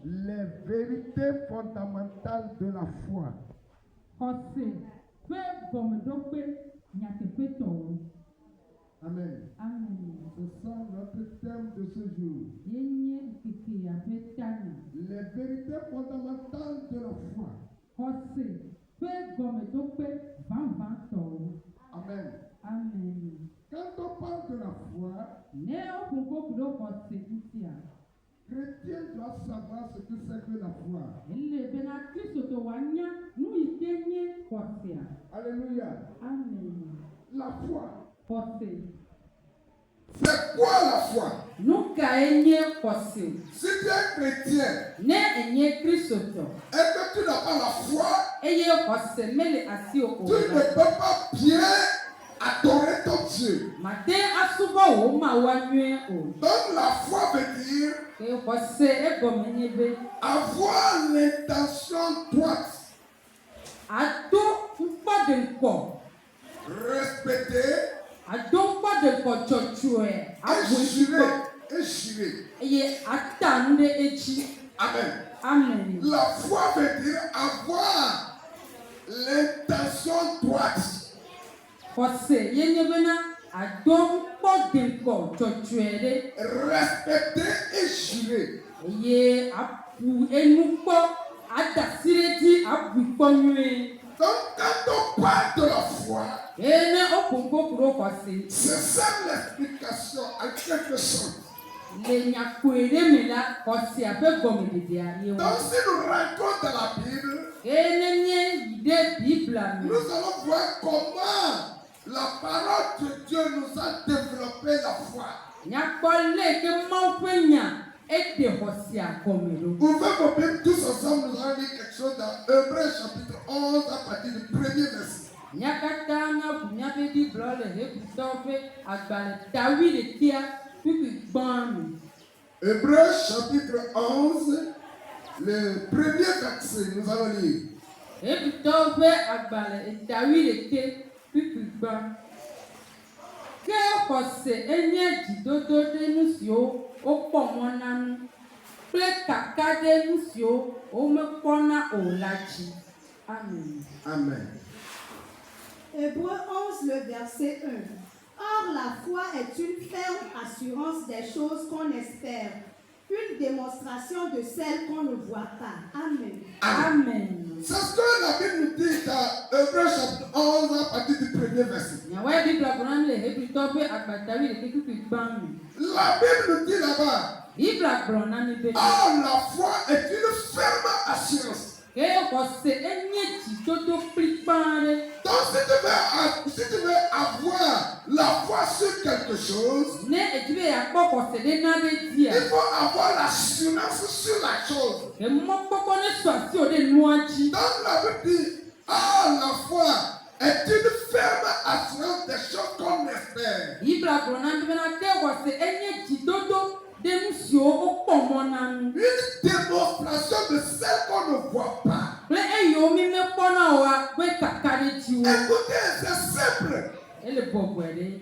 Les vérités fondamentales de la foi. Amen. C'est ça notre thème de ce jour. Les vérités fondamentales de la foi. Amen. Quand on parle de la foi, chrétien doit savoir ce que c'est que la foi. Alléluia. Amen. La foi. C'est quoi la foi? Si tu es chrétien et que tu n'as pas la foi, tu ne peux pas bien adorer ton Dieu. Donc la foi veut dire avoir l'intention droite, respecter et jurer. Amen. La foi veut dire avoir l'intention droite. Respecter et jurer. Donc quand on parle de la foi, c'est ça l'explication en quelque sorte. Donc si nous rentrons dans la Bible, nous allons voir comment la parole de Dieu nous a développé la foi. Ouvrez vos Bibles tous ensemble, nous allons lire quelque chose dans Hébreux chapitre 11 à partir du premier verset. Hébreux chapitre 11, le premier verset, nous allons lire. Amen. Hébreux 11, le verset 1. Or, la foi est une ferme assurance des choses qu'on espère, une démonstration de celles qu'on ne voit pas. Amen. Amen. C'est ce que la Bible nous dit dans Hébreux chapitre 11 à partir du premier verset. La Bible nous dit là-bas, or la foi est une ferme assurance. Donc si tu veux avoir la foi sur quelque chose, il faut avoir l'assurance sur la chose. Donc la Bible dit, la foi est une ferme assurance des choses qu'on espère. Une démonstration de celle qu'on ne voit pas. Écoutez, c'est simple.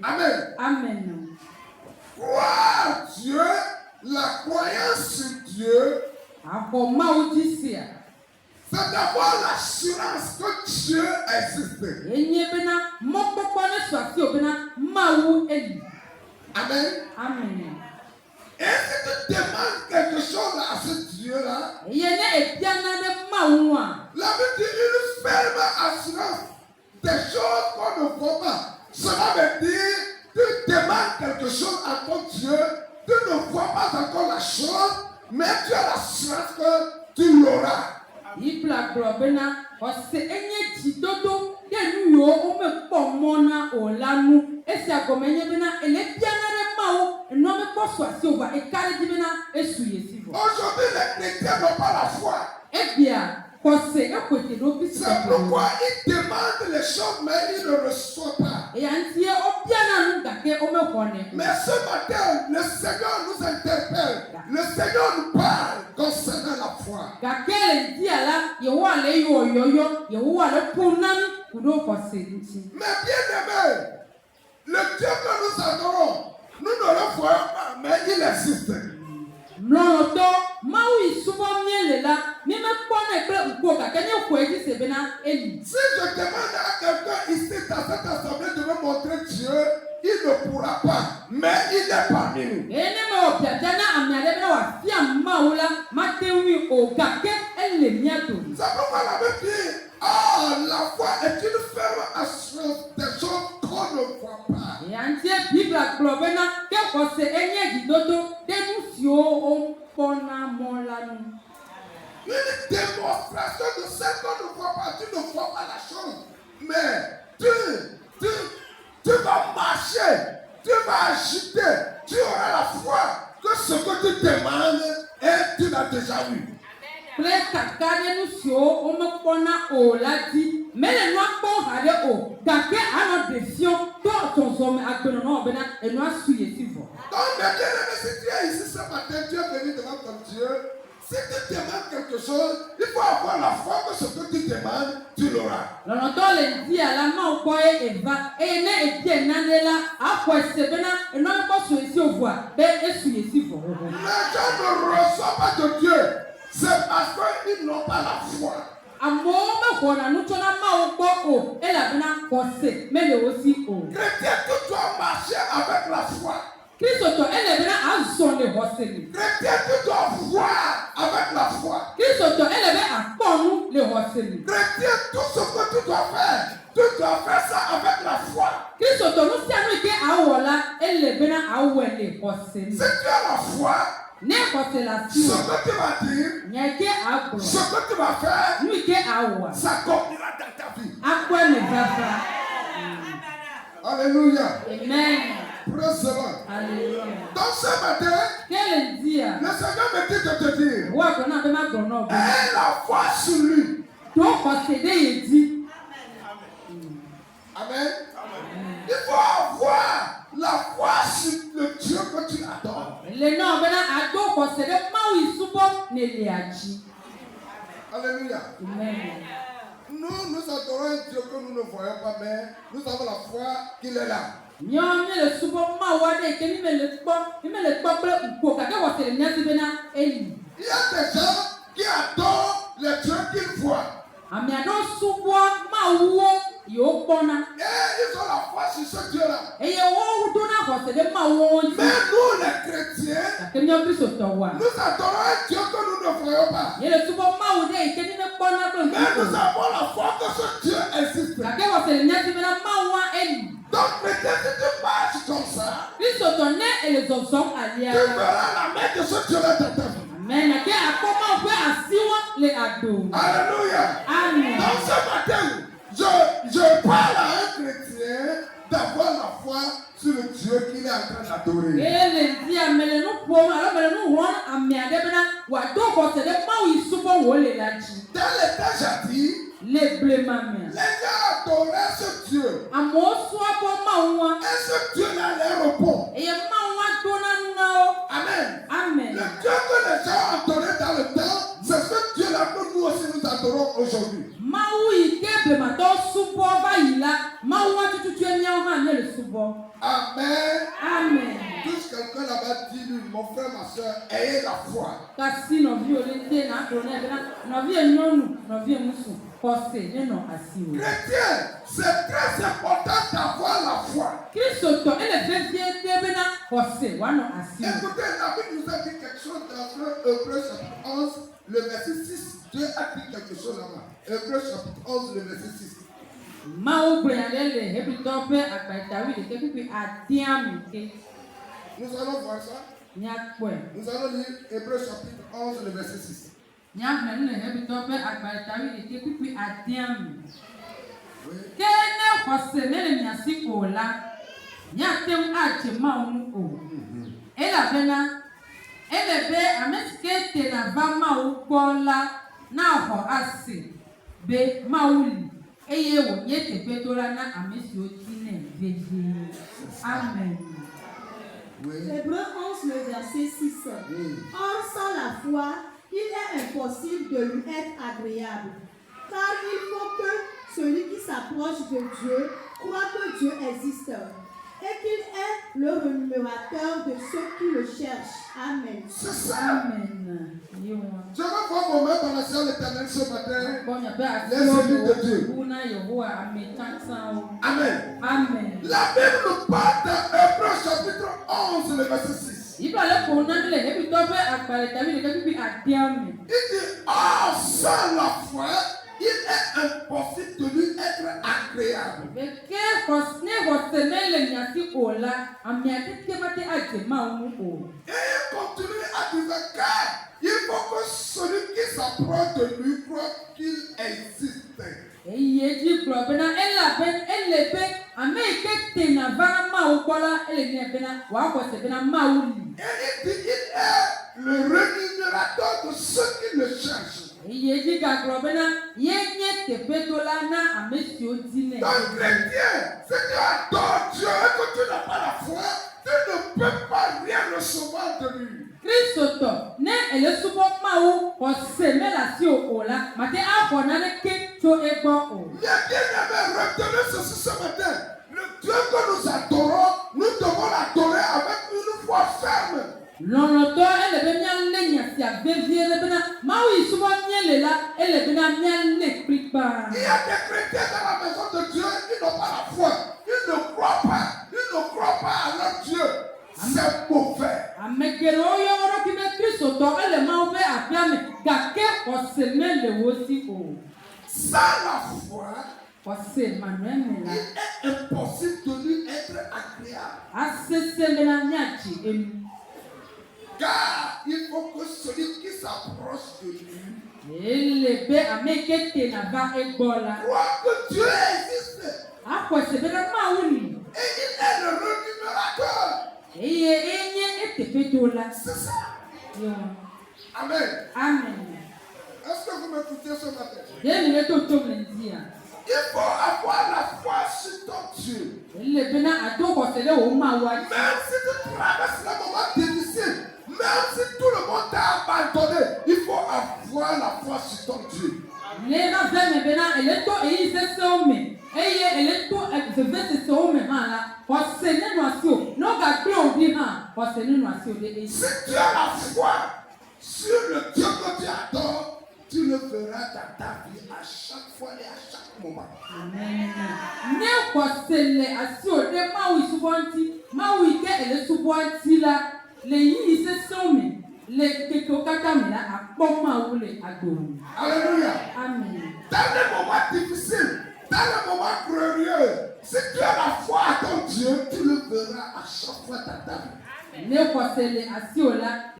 Amen. Amen. Croire Dieu, la croyance sur Dieu, c'est d'abord l'assurance que Dieu existe. Amen. Et si tu demandes quelque chose à ce Dieu-là, la Bible dit une ferme assurance des choses qu'on ne voit pas. Cela veut dire que tu demandes quelque chose à ton Dieu, tu ne vois pas encore la chose, mais tu as l'assurance que tu l'auras. Aujourd'hui, les chrétiens n'ont pas la foi. C'est pourquoi ils demandent les choses, mais ils ne reçoivent pas. Mais ce matin, le Seigneur nous interpelle. Le Seigneur nous parle concernant la foi. Mais bien aimé, le Dieu que nous adorons, nous ne le voyons pas, mais il existe. o gake ele miato. C'est pourquoi la Bible dit, ah, la foi est une ferme assurance des choses qu'on ne voit pas. Yantie Bible globena ke kose enye gidodo denu sio o pona molanu. Une démonstration de ce qu'on ne voit pas. Tu ne vois pas la chose. Mais tu vas marcher, tu vas agiter, tu auras la foi que ce que tu demandes et tu l'as déjà vu. Ple kaka denu sio o me pona o ladi. Mele no akpo hade o gake ano defion to tonsom agbono no obena enu asu yesivo. Donc, mes bien-aimés, si tu es ici ce matin, tu es venu devant ton Dieu. Si tu demandes quelque chose, il faut avoir la foi que ce que tu demandes, tu l'auras. Lọ́nà le di alama ọkọ eva ene edi enanela akọ esebena eno akọ so esi ovua be esu esi vo. Les gens ne reçoivent pas de Dieu. C'est parce qu'ils n'ont pas la foi. Amo me kona nucho na ma ọkọ o elabena kose mele osi o. Chrétien, tu dois marcher avec la foi. Kristo to elebena azonde hoseli. Chrétien, tu dois voir avec la foi. Kristo to elebe akponu le hoseli. Chrétien, tout ce que tu dois faire ça avec la foi. Kristo to no sia no ike awola elebena awele hoseli. Si tu as la foi, Ne hosela ce si. que tu vas dire, Nyake agro. ce que tu vas faire, Nu ike awa. ça accomplira dans ta vie. Akwa ne baba. Alléluia. Amen. Praise the Lord. Alléluia. Donc ce matin, Quel dia? le Seigneur me dit de te dire, Wa kona be ma grono be. aie la foi sur lui. To posede yedi. Amen. Il faut avoir la foi sur le Dieu que tu adores. Le no be na ado posede ma wi subo ne liaji. Alléluia. Amen. Nous adorons un Dieu que nous ne voyons pas, mais nous avons la foi qu'il est là. Nyonye le subo ma wa de ke ni me le kpo ple uko ka ke posede nyasi be na eli. Il y a des gens qui adorent les dieux qu'ils voient. Ami ado subo ma wo yo pona. Et ils ont la foi sur ce Dieu-là. Eye wo do na posede ma wo nti. Mais nous, les chrétiens, Ka ke nyo Kristo to wa. nous adorons un Dieu que nous ne voyons pas. Ye le subo ma wo de ke ni me pona ple Mais nous uko. avons la foi que ce Dieu existe. Ka ke posede nyasi be na ma wa eli. Donc, peut-être que tu marches comme ça, Kristo to ne ele zozom tu alia. verras la main de ce Dieu-là dans ta vie. Amen. Ake akoma pe asiwa le ado. Alléluia. Amen. Donc, ce matin, je parle à un chrétien d'avoir la foi sur le Dieu qu'il est en train d'adorer. Ele di amele no pom, alo mele no won amiade bena wa do ko se de ma wi subo wo le laji. Dans les temps jadis, Le blema me. les gens adoraient ce Dieu. Amo so abo ma wa. Et ce Dieu-là les répond. E ma wa do na na o. Amen. Amen. Le Dieu que les gens adoraient dans le temps, c'est ce Dieu-là que nous aussi nous adorons aujourd'hui. Ma wi ke blema do subo ba yila. Ma wa tutu enya o ha ne le subo. Amen. Amen. Tous quelqu'un là-bas dit, lui, mon frère, ma soeur, ayez la foi. Kasi no vi olente na do na bena no vi enyonu no vi emusu. Kose ne no asiwo. Chrétien, c'est très important d'avoir la foi. Kristo to ele fefie de bena kose wa no asiwo. Écoutez, la Bible nous a dit quelque chose dans Hébreux chapitre 11, le verset 6. Dieu a dit quelque chose là-bas. Hébreux chapitre 11, le verset 6. Ma o gbẹ̀yàn lẹ́lẹ̀ ebi tó fẹ́ àgbàtàwí lè ké pípé àdíàmì ké Nous allons voir ça. ní akpọ̀ ẹ̀. Nous allons lire Hébreux chapitre 11, le verset 6. Ní agbẹ̀rún lè ebi tó fẹ́ àgbàtàwí lè ké pípé àdíàmì. Oui. Ké ní ẹ̀kọ́sẹ̀ lẹ́lẹ̀ ní àsìkò ọ̀la ní àtẹ̀m àjẹ máa ń o. Ẹ̀là bẹ́ná ẹ̀lẹ̀ bẹ́ àmẹ́sìké tẹ̀ nà bá máa ń gbọ́ la náà họ̀ àsè bẹ́ máa ń lì. Eye wo nye teƒe to la na ame siwo tine vevie. Amen. Oui. Hébreux 11, le verset 6. Oui. Or, sans la foi, il est impossible de lui être agréable. Car il faut que celui qui s'approche de Dieu croit que Dieu existe et qu'il est le rémunérateur de ceux qui le cherchent. Amen. C'est ça. Amen. Je vais voir mon main dans la salle éternelle ce matin. Bon, y a pas à Les élus de Dieu. Amen. Amen. La Bible nous parle dans Hébreux chapitre 11, le verset 6. Iba le ko na le ebi to pe agbale tabi le ke bi adiame. Il dit, or, sans la foi, il est impossible de lui être agréable. Beke kosne wosemele nyasi ola amiate kemate ajema unu o. Et il continue à dire qu'il faut que celui qui s'approche de lui croit qu'il existe. Eye di klo bena ela ben elebe ameke tena vara ma ukola ele ne bena wa ko se bena ma uli. Et il dit, il est le rémunérateur de ceux qui le cherchent. Eye di ka klo bena yenye te petola na amesi odine. Donc, chrétien, si tu adores Dieu et que tu n'as pas la foi, tu ne peux pas rien recevoir de lui. Kristoto ne ele subo ma u ko se mela si ola mate a na ne ke to ego o. Mais bien aimé, retenez ceci ce matin. Le Dieu que nous adorons, nous devons l'adorer avec une foi ferme. Lọ́nà tó ẹlẹ́bẹ̀ ní alẹ́ ní àti àgbẹ̀bí ẹlẹ́bẹ̀ náà máa wí ìṣubú ní ẹlẹ́la ẹlẹ́bẹ̀ náà ní alẹ́ pípa. Il y a des chrétiens dans la maison de Dieu qui n'ont pas la foi. Ils ne croient pas à leur Dieu. C'est mauvais. Àmẹ̀gẹ̀rẹ̀ oyè ọ̀rọ̀ kí bẹ Kristo ẹlẹ́ máa bẹ àfíàmì gàkẹ́ ọ̀sẹ̀ mẹ́lẹ̀ wo sí o. Sans la foi, Ọ̀sẹ̀ Manuel il mẹ́la. est impossible de lui être agréable. Asese mẹ́la ní àjì emu. Car il faut que celui qui s'approche de lui Elebe amekete na va egbola. croit que Dieu existe. Akwese bẹ náà máa wuli. Et il est le rémunérateur. Eye enye etepetola. C'est ça. Yọ̀wọ̀. Amen. Amen. Est-ce que vous m'écoutez ce matin? Yẹ́nì lè tó tó mìíràn sí à. Il faut avoir la foi sur ton Dieu. Elebe náà àtọ́kọ̀sẹ̀ lé òun máa wá. Même si tu traverses les moments difficiles, même si tout le monde t'a abandonné, il faut avoir la foi sur ton Dieu. Lé náà fẹ́mi bẹ́ẹ̀ náà èlé tó èyí sẹ́sẹ́ omi. Eye èlé tó ẹ̀fẹ̀fẹ̀ sẹ́sẹ́ omi hàn la. Ọ̀sẹ̀ nínú àti o. N'ọ̀gá gbé òbí hàn. Ọ̀sẹ̀ nínú àti o dé èyí. Si tu as la foi sur le Dieu que tu adores, tu le feras dans ta vie à chaque fois et à chaque moment. Ní kọ̀sẹ̀lẹ̀ àti òde máa wù ìṣubọ́ntì máa wù ìkẹ́ èlé ṣubọ́ntì la lè yí ìṣẹ́sẹ́ omi lè kékeré kátà mi la àpọ̀ máa wù lè àgbòrò. Alléluia. Amen. Dans les moments difficiles, dans les moments glorieux, si tu as la foi à ton Dieu, tu le verras à chaque fois dans ta vie. Ní kọ̀sẹ̀lẹ̀ àti òla